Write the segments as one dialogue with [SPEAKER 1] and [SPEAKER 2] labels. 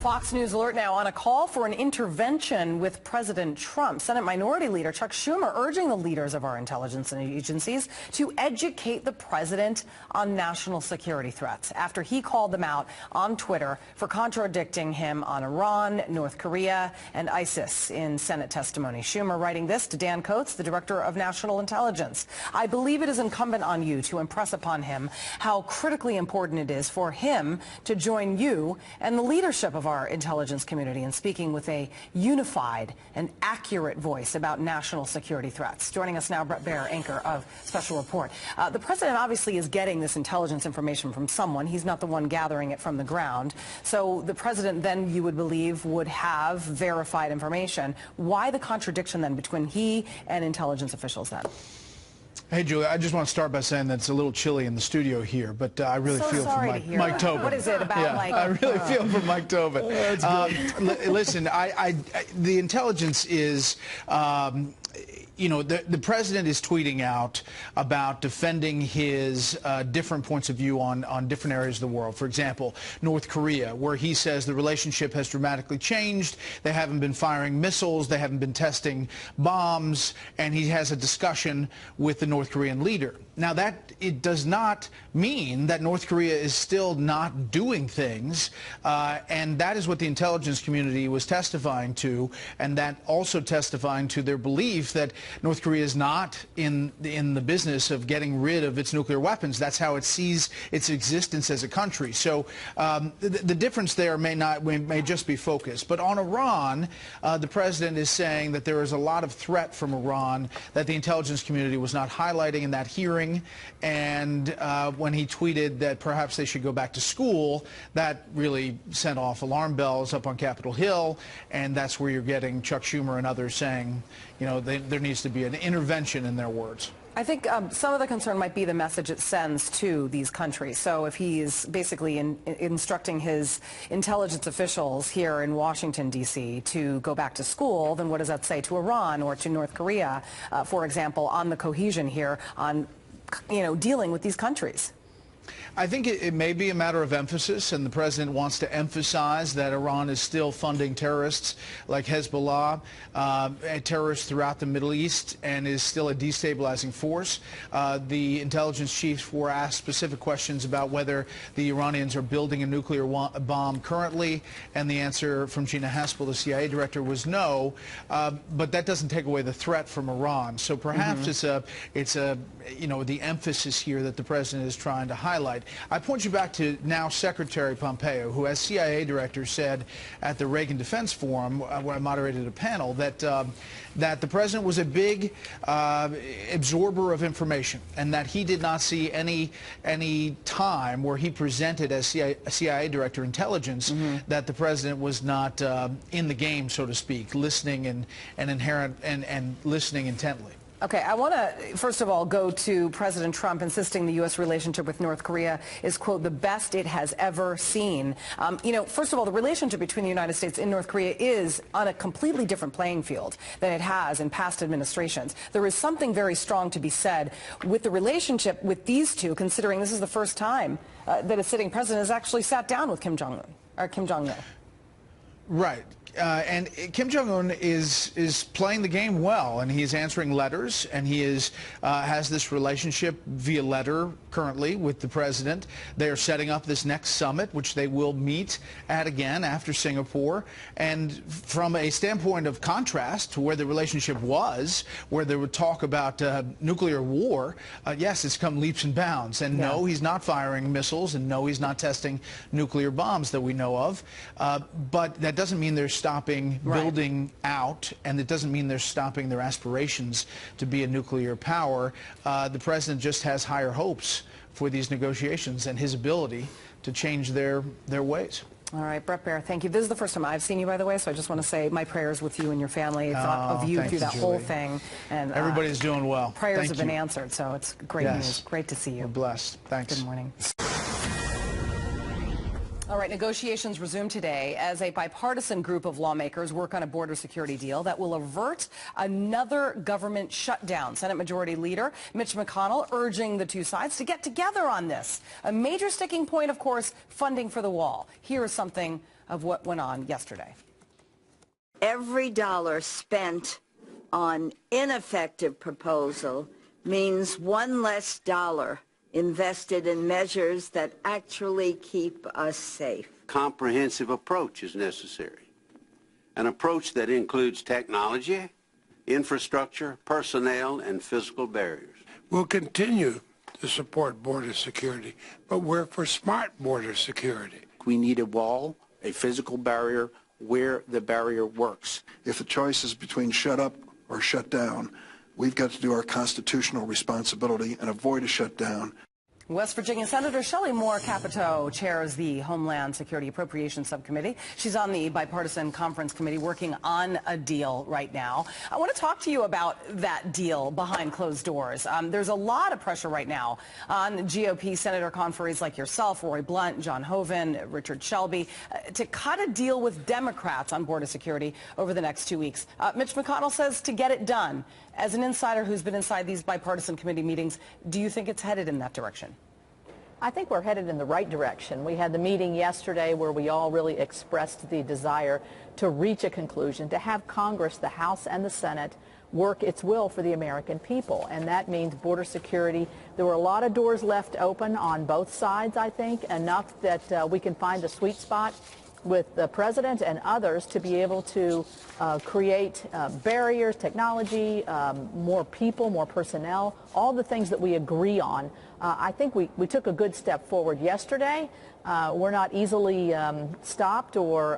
[SPEAKER 1] Fox News alert now on a call for an intervention with President Trump. Senate Minority Leader Chuck Schumer urging the leaders of our intelligence agencies to educate the president on national security threats after he called them out on Twitter for contradicting him on Iran, North Korea, and ISIS in Senate testimony. Schumer writing this to Dan Coats, the Director of National Intelligence. I believe it is incumbent on you to impress upon him how critically important it is for him to join you and the leadership of our intelligence community in speaking with a unified and accurate voice about national security threats. Joining us now, Brett Baer, anchor of Special Report. The president obviously is getting this intelligence information from someone. He's not the one gathering it from the ground. So the president then, you would believe, would have verified information. Why the contradiction then between he and intelligence officials then?
[SPEAKER 2] Hey, Julie, I just want to start by saying that it's a little chilly in the studio here, but I really feel for Mike Tobin.
[SPEAKER 1] What is it about?
[SPEAKER 2] Yeah, I really feel for Mike Tobin. Listen, the intelligence is... you know, the president is tweeting out about defending his different points of view on different areas of the world. For example, North Korea, where he says the relationship has dramatically changed. They haven't been firing missiles. They haven't been testing bombs. And he has a discussion with the North Korean leader. Now, it does not mean that North Korea is still not doing things, and that is what the intelligence community was testifying to, and that also testifying to their belief that North Korea is not in the business of getting rid of its nuclear weapons. That's how it sees its existence as a country. So the difference there may just be focus. But on Iran, the president is saying that there is a lot of threat from Iran that the intelligence community was not highlighting in that hearing. And when he tweeted that perhaps they should go back to school, that really sent off alarm bells up on Capitol Hill. And that's where you're getting Chuck Schumer and others saying, you know, there needs to be an intervention, in their words.
[SPEAKER 1] I think some of the concern might be the message it sends to these countries. So if he's basically instructing his intelligence officials here in Washington, D.C. to go back to school, then what does that say to Iran or to North Korea, for example, on the cohesion here on, you know, dealing with these countries?
[SPEAKER 2] I think it may be a matter of emphasis, and the president wants to emphasize that Iran is still funding terrorists like Hezbollah, terrorists throughout the Middle East, and is still a destabilizing force. The intelligence chiefs were asked specific questions about whether the Iranians are building a nuclear bomb currently, and the answer from Gina Haspel, the CIA director, was no. But that doesn't take away the threat from Iran. So perhaps it's you know, the emphasis here that the president is trying to highlight. I point you back to now Secretary Pompeo, who, as CIA director, said at the Reagan Defense Forum, when I moderated a panel, that the president was a big absorber of information, and that he did not see any time where he presented as CIA director intelligence that the president was not in the game, so to speak, listening and listening intently.
[SPEAKER 1] Okay, I want to, first of all, go to President Trump insisting the U.S. relationship with North Korea is, quote, the best it has ever seen. You know, first of all, the relationship between the United States and North Korea is on a completely different playing field than it has in past administrations. There is something very strong to be said with the relationship with these two, considering this is the first time that a sitting president has actually sat down with Kim Jong-un, or Kim Jong-il.
[SPEAKER 2] Right. And Kim Jong-un is playing the game well, and he is answering letters, and he has this relationship via letter currently with the president. They are setting up this next summit, which they will meet at again after Singapore. And from a standpoint of contrast to where the relationship was, where they would talk about nuclear war, yes, it's come leaps and bounds. And no, he's not firing missiles, and no, he's not testing nuclear bombs that we know of. But that doesn't mean they're stopping building out, and it doesn't mean they're stopping their aspirations to be a nuclear power. The president just has higher hopes for these negotiations and his ability to change their ways.
[SPEAKER 1] All right, Brett Baer, thank you. This is the first time I've seen you, by the way, so I just want to say my prayers with you and your family. Thought of you through that whole thing. And
[SPEAKER 2] everybody's doing well.
[SPEAKER 1] Prayers have been answered, so it's great news. Great to see you.
[SPEAKER 2] We're blessed. Thanks.
[SPEAKER 1] Good morning. All right, negotiations resume today as a bipartisan group of lawmakers work on a border security deal that will avert another government shutdown. Senate Majority Leader Mitch McConnell urging the two sides to get together on this. A major sticking point, of course, funding for the wall. Here is something of what went on yesterday.
[SPEAKER 3] Every dollar spent on ineffective proposal means one less dollar invested in measures that actually keep us safe.
[SPEAKER 4] Comprehensive approach is necessary. An approach that includes technology, infrastructure, personnel, and physical barriers.
[SPEAKER 5] We'll continue to support border security, but we're for smart border security.
[SPEAKER 6] We need a wall, a physical barrier, where the barrier works.
[SPEAKER 7] If the choice is between shut up or shut down, we've got to do our constitutional responsibility and avoid a shutdown.
[SPEAKER 1] West Virginia Senator Shelley Moore Capito chairs the Homeland Security Appropriations Subcommittee. She's on the Bipartisan Conference Committee working on a deal right now. I want to talk to you about that deal behind closed doors. There's a lot of pressure right now on GOP Senator conferees like yourself, Roy Blunt, John Hoeven, Richard Shelby, to cut a deal with Democrats on border security over the next 2 weeks. Mitch McConnell says to get it done. As an insider who's been inside these bipartisan committee meetings, do you think it's headed in that direction?
[SPEAKER 8] I think we're headed in the right direction. We had the meeting yesterday where we all really expressed the desire to reach a conclusion, to have Congress, the House and the Senate, work its will for the American people. And that means border security. There were a lot of doors left open on both sides, I think, enough that we can find the sweet spot with the president and others to be able to create barriers, technology, more people, more personnel, all the things that we agree on. I think we took a good step forward yesterday. We're not easily stopped or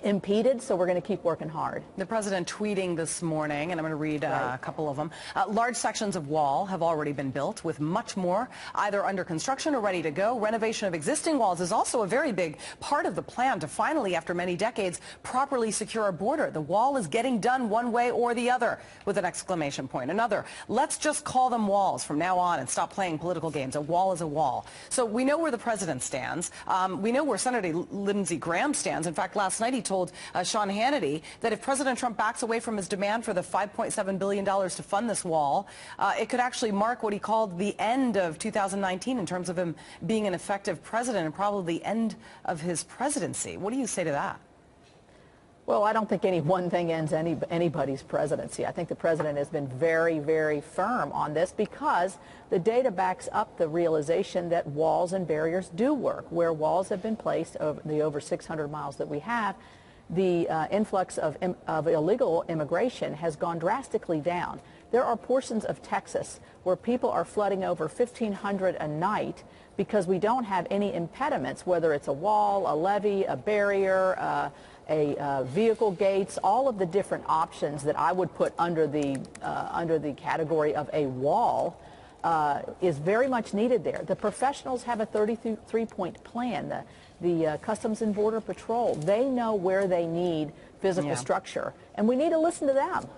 [SPEAKER 8] impeded, so we're going to keep working hard.
[SPEAKER 1] The president tweeting this morning, and I'm going to read a couple of them. Large sections of wall have already been built, with much more either under construction or ready to go. Renovation of existing walls is also a very big part of the plan to finally, after many decades, properly secure our border. The wall is getting done one way or the other, with an exclamation point. Another, let's just call them walls from now on and stop playing political games. A wall is a wall. So we know where the president stands. We know where Senator Lindsey Graham stands. In fact, last night he told Sean Hannity that if President Trump backs away from his demand for the $5.7 billion to fund this wall, it could actually mark what he called the end of 2019 in terms of him being an effective president and probably the end of his presidency. What do you say to that?
[SPEAKER 8] Well, I don't think any one thing ends anybody's presidency. I think the president has been very, very firm on this because the data backs up the realization that walls and barriers do work. Where walls have been placed over the over 600 miles that we have, the influx of illegal immigration has gone drastically down. There are portions of Texas where people are flooding over 1,500 a night because we don't have any impediments, whether it's a wall, a levee, a barrier, vehicle gates, all of the different options that I would put under the category of a wall is very much needed there. The professionals have a 33-point plan. The Customs and Border Patrol, they know where they need physical structure, and we need to listen to them.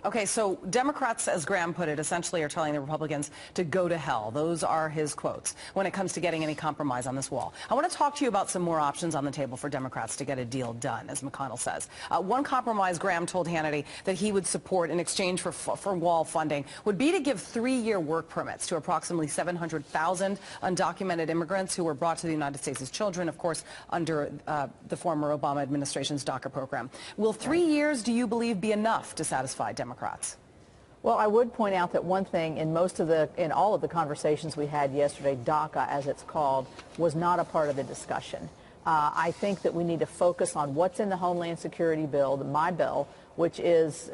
[SPEAKER 1] Okay, so Democrats, as Graham put it, essentially are telling the Republicans to go to hell. Those are his quotes when it comes to getting any compromise on this wall. I want to talk to you about some more options on the table for Democrats to get a deal done, as McConnell says. One compromise Graham told Hannity that he would support in exchange for wall funding would be to give 3-year work permits to approximately 700,000 undocumented immigrants who were brought to the United States as children, of course, under the former Obama administration's DACA program. Will 3 years, do you believe, be enough to satisfy Democrats?
[SPEAKER 8] Well, I would point out that one thing in all of the conversations we had yesterday, DACA, as it's called, was not a part of the discussion. I think that we need to focus on what's in the Homeland Security bill, my bill, which is,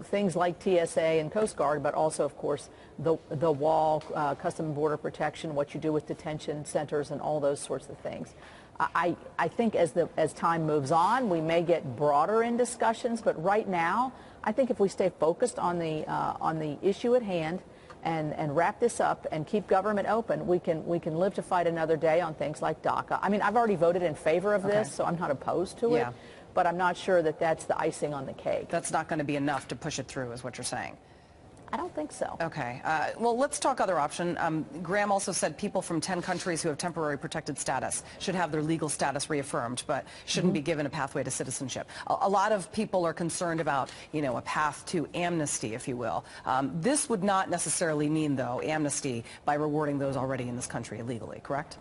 [SPEAKER 8] things like TSA and Coast Guard, but also, of course, the wall, Customs and Border Protection, what you do with detention centers and all those sorts of things. I think as time moves on, we may get broader in discussions, but right now, I think if we stay focused on the issue at hand and wrap this up and keep government open, we can live to fight another day on things like DACA. I mean, I've already voted in favor of this, so I'm not opposed to it, but I'm not sure that that's the icing on the cake.
[SPEAKER 1] That's not going to be enough to push it through, is what you're saying.
[SPEAKER 8] I don't think so.
[SPEAKER 1] Okay. Well, let's talk other option. Graham also said people from 10 countries who have temporary protected status should have their legal status reaffirmed, but shouldn't be given a pathway to citizenship. A lot of people are concerned about, a path to amnesty, if you will. This would not necessarily mean, though, amnesty by rewarding those already in this country illegally, correct?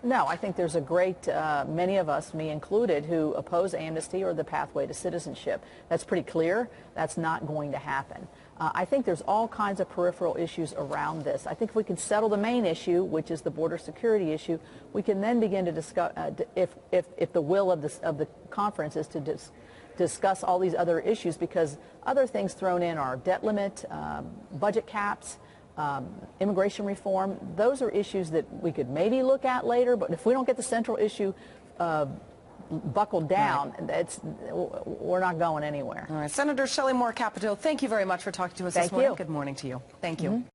[SPEAKER 8] No, I think there's a great, many of us, me included, who oppose amnesty or the pathway to citizenship. That's pretty clear. That's not going to happen. I think there's all kinds of peripheral issues around this. I think if we can settle the main issue, which is the border security issue, we can then begin to discuss, if the will of the conference is to discuss all these other issues, because other things thrown in are debt limit, budget caps, immigration reform. Those are issues that we could maybe look at later, but if we don't get the central issue buckled down, we're not going anywhere.
[SPEAKER 1] All right. Senator Shelley Moore Capito, thank you very much for talking to us this morning. Good morning to you. Thank you.